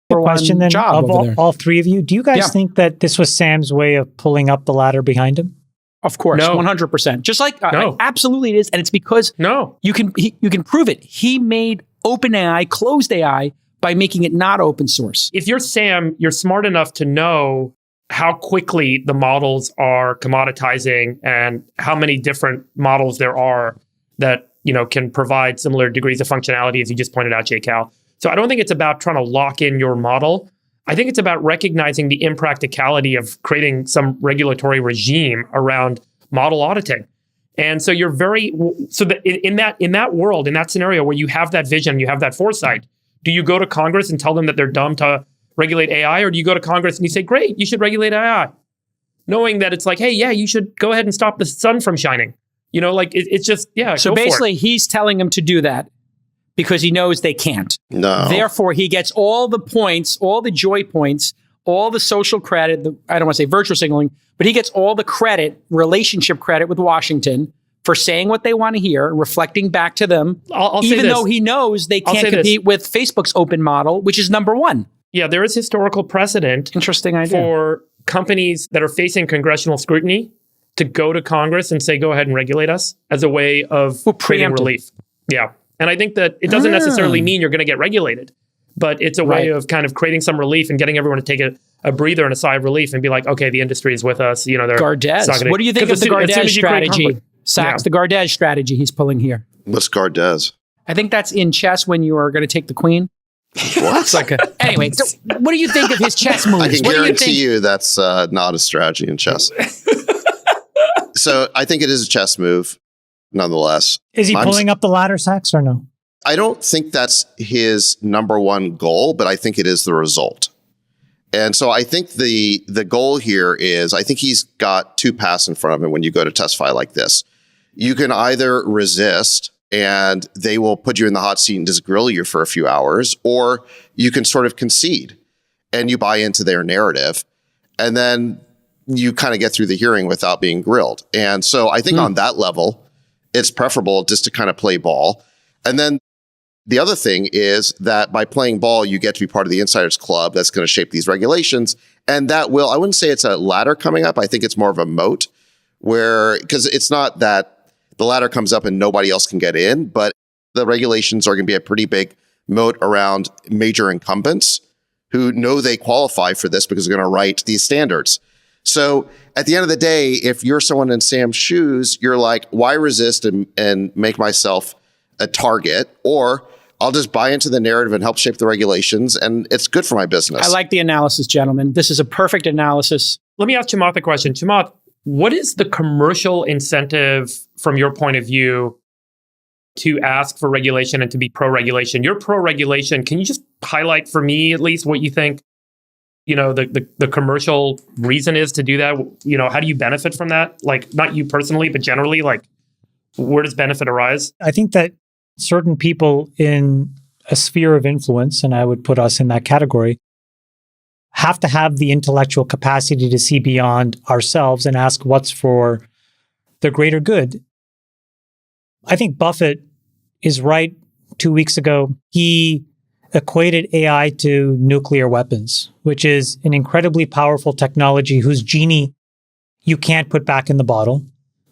A question then job of over there. all three of you. Do you guys think that this was Sam's way of pulling up the ladder behind him? Of course, No. 100%. Just like No. absolutely it is, and it's because No. you can prove it. He made OpenAI closed AI by making it not open source. If you're Sam, you're smart enough to know how quickly the models are commoditizing and how many different models there are that, can provide similar degrees of functionality, as you just pointed out, J-Cal. So I don't think it's about trying to lock in your model. I think it's about recognizing the impracticality of creating some regulatory regime around model auditing. And so you're in that world, in that scenario where you have that vision, you have that foresight, do you go to Congress and tell them that they're dumb to regulate AI, or do you go to Congress and you say, great, you should regulate AI, knowing that it's like, hey, yeah, you should go ahead and stop the sun from shining. It's just, yeah. So basically, he's telling them to do that because he knows they can't. No. Therefore, he gets all the points, all the joy points, all the social credit. I don't want to say virtual signaling, but he gets all the credit, relationship credit with Washington for saying what they want to hear, reflecting back to them, I'll say even this. though he knows they can't compete with Facebook's open model, which is number one. Yeah, there is historical precedent. Interesting idea. For companies that are facing congressional scrutiny to go to Congress and say, go ahead and regulate us as a way of creating relief. Yeah. And I think that it doesn't necessarily mean you're going to get regulated, but it's a way of kind of creating some relief and getting everyone to take a breather and a sigh of relief and be like, okay, the industry is with us. They're Gardez. What do you think of the Gardez strategy? Sachs, the Gardez strategy he's pulling here. What's Gardez? I think that's in chess when you are going to take the queen. What? Anyway, so what do you think of his chess moves? I can guarantee you that's not a strategy in chess. So I think it is a chess move, nonetheless. Is he pulling up the ladder, Sachs, or no? I don't think that's his number one goal, but I think it is the result. And so I think the goal here is, I think he's got two paths in front of him when you go to testify like this. You can either resist and they will put you in the hot seat and just grill you for a few hours, or you can sort of concede and you buy into their narrative. And then you kind of get through the hearing without being grilled. And so I think on that level, it's preferable just to kind of play ball. And then the other thing is that by playing ball, you get to be part of the insiders club that's going to shape these regulations. And that will, I wouldn't say it's a ladder coming up. I think it's more of a moat because it's not that the ladder comes up and nobody else can get in, but the regulations are going to be a pretty big moat around major incumbents who know they qualify for this because they're going to write these standards. So at the end of the day, if you're someone in Sam's shoes, you're like, why resist and make myself a target? Or I'll just buy into the narrative and help shape the regulations, and it's good for my business. I like the analysis, gentlemen. This is a perfect analysis. Let me ask Chamath a question. Chamath, what is the commercial incentive from your point of view to ask for regulation and to be pro-regulation? You're pro-regulation. Can you just highlight for me at least what you think, the commercial reason is to do that? How do you benefit from that? Like, not you personally, but generally, like, where does benefit arise? I think that certain people in a sphere of influence, and I would put us in that category, have to have the intellectual capacity to see beyond ourselves and ask what's for the greater good. I think Buffett is right. 2 weeks ago, he equated AI to nuclear weapons, which is an incredibly powerful technology whose genie you can't put back in the bottle,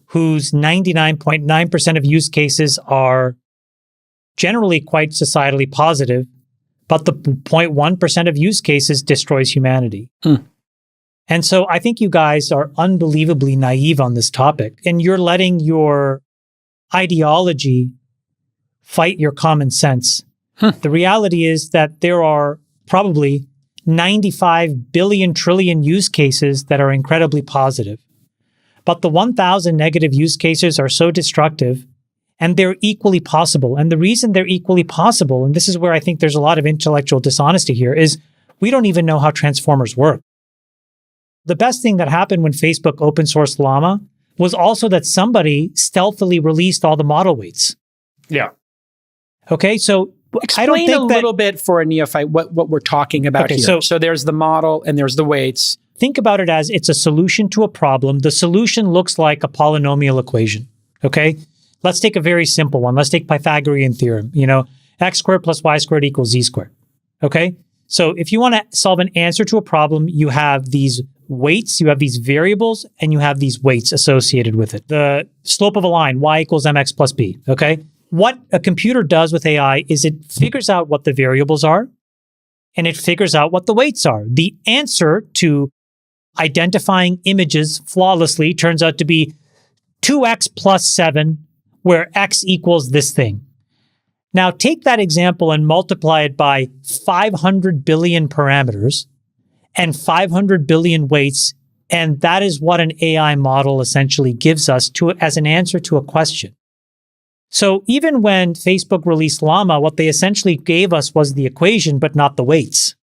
whose 99.9% of use cases are generally quite societally positive, but the 0.1% of use cases destroys humanity. And so I think you guys are unbelievably naive on this topic, and you're letting your ideology fight your common sense. The reality is that there are probably 95 billion trillion use cases that are incredibly positive. But the 1,000 negative use cases are so destructive, and they're equally possible. And the reason they're equally possible, and this is where I think there's a lot of intellectual dishonesty here, is we don't even know how transformers work. The best thing that happened when Facebook open sourced Llama was also that somebody stealthily released all the model weights. Yeah. Okay, so Explain I don't think a little bit for a neophyte what we're talking about here. So there's the model and there's the weights. Think about it as it's a solution to a problem. The solution looks like a polynomial equation. Okay, let's take a very simple one. Let's take Pythagorean theorem. X squared plus y squared equals z squared. Okay, So if you want to solve an answer to a problem, you have these weights, you have these variables, and you have these weights associated with it. The slope of a line, y equals mx plus b, okay? What a computer does with AI is it figures out what the variables are, and it figures out what the weights are. The answer to identifying images flawlessly turns out to be 2x plus 7, where x equals this thing. Now take that example and multiply it by 500 billion parameters and 500 billion weights, and that is what an AI model essentially gives us as an answer to a question. So even when Facebook released Llama, what they essentially gave us was the equation, but not the weights.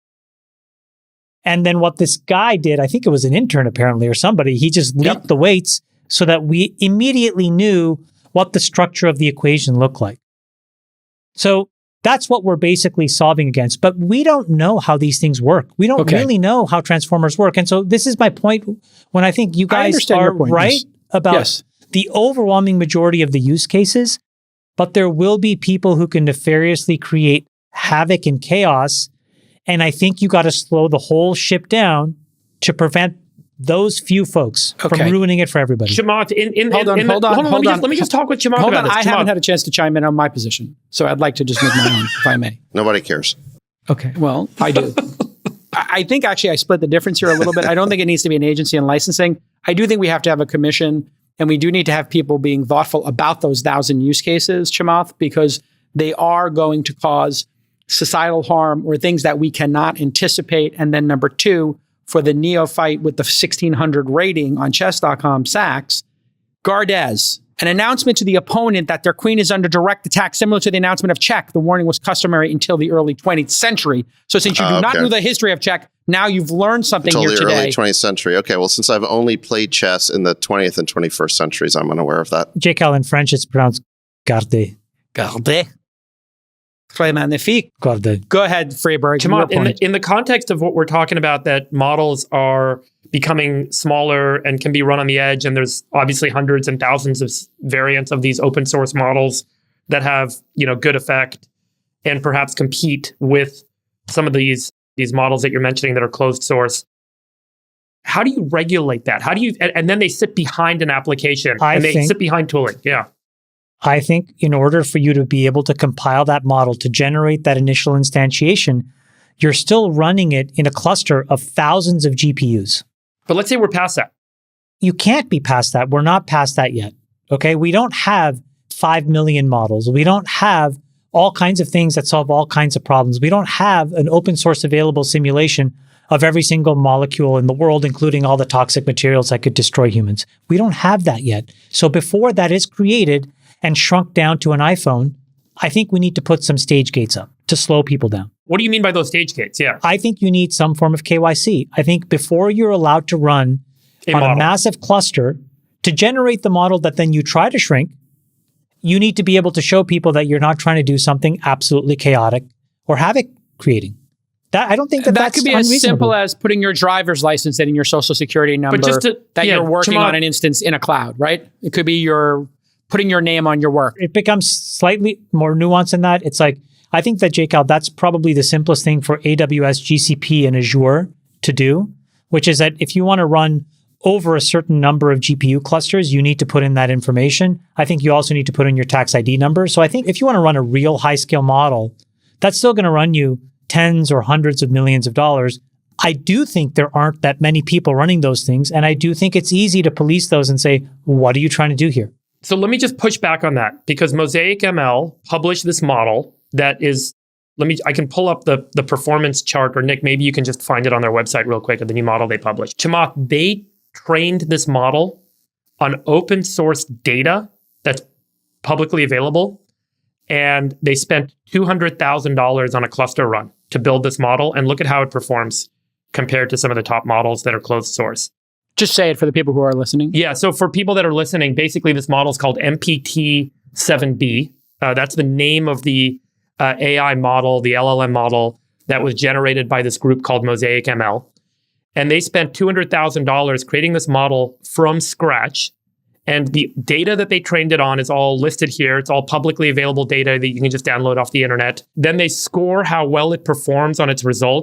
And then what this guy did, I think it was an intern apparently or somebody, he just leaked the weights so that we immediately knew what the structure of the equation looked like. So that's what we're basically solving against. But we don't know how these things work. We don't really know how transformers work. And so this is my point when I think you guys are right about the overwhelming majority of the use cases, but there will be people who can nefariously create havoc and chaos. And I think you got to slow the whole ship down to prevent those few folks from ruining it for everybody. Chamath, hold on. Let me just talk with Chamath about this. I haven't had a chance to chime in on my position, so I'd like to just make my own, if I may. Nobody cares. Okay, well, I do. I think actually I split the difference here a little bit. I don't think it needs to be an agency and licensing. I do think we have to have a commission, and we do need to have people being thoughtful about those 1,000 use cases, Chamath, because they are going to cause societal harm or things that we cannot anticipate. And then number two, for the neophyte with the 1600 rating on chess.com, Sachs, Gardez, an announcement to the opponent that their queen is under direct attack, similar to the announcement of Czech. The warning was customary until the early 20th century. So since you do not know the history of Czech, now you've learned something until here the today. Early 20th century. Okay, well, since I've only played chess in the 20th and 21st centuries, I'm unaware of that. J-Cal in French, it's pronounced garde. Garde. Très magnifique. Garde. Go ahead, Freiberg. In the context of what we're talking about, that models are becoming smaller and can be run on the edge, and there's obviously hundreds and thousands of variants of these open source models that have, good effect and perhaps compete with some of these models that you're mentioning that are closed source. How do you regulate that? How do you, and then they sit behind an application they sit behind tooling. Yeah. I think in order for you to be able to compile that model to generate that initial instantiation, you're still running it in a cluster of thousands of GPUs. But let's say we're past that. You can't be past that. We're not past that yet. Okay. We don't have 5 million models. We don't have all kinds of things that solve all kinds of problems. We don't have an open source available simulation of every single molecule in the world, including all the toxic materials that could destroy humans. We don't have that yet. So before that is created and shrunk down to an iPhone, I think we need to put some stage gates up to slow people down. What do you mean by those stage gates? Yeah. I think you need some form of KYC. I think before you're allowed to run on a massive cluster to generate the model that then you try to shrink, you need to be able to show people that you're not trying to do something absolutely chaotic or havoc creating. That I don't think that could be as simple as putting your driver's license in and your social security number you're working on an instance in a cloud, right? It could be your putting your name on your work. It becomes slightly more nuanced than that. It's like, I think that J-Cal, that's probably the simplest thing for AWS, GCP, and Azure to do, which is that if you want to run over a certain number of GPU clusters, you need to put in that information. I think you also need to put in your tax ID number. So I think if you want to run a real high-scale model, that's still going to run you tens or hundreds of millions of dollars. I do think there aren't that many people running those things. And I do think it's easy to police those and say, what are you trying to do here? So let me just push back on that, because Mosaic ML published this model that is, I can pull up the performance chart, or Nick, maybe you can just find it on their website real quick of the new model they published. Chamath, they trained this model on open source data that's publicly available. And they spent $200,000 on a cluster run to build this model. And look at how it performs compared to some of the top models that are closed source. Just say it for the people who are listening. Yeah. So for people that are listening, basically this model is called MPT-7B. That's the name of the AI model, the LLM model that was generated by this group called Mosaic ML. And they spent $200,000 creating this model from scratch. And the data that they trained it on is all listed here. It's all publicly available data that you can just download off the internet. Then they score how well it performs on its results.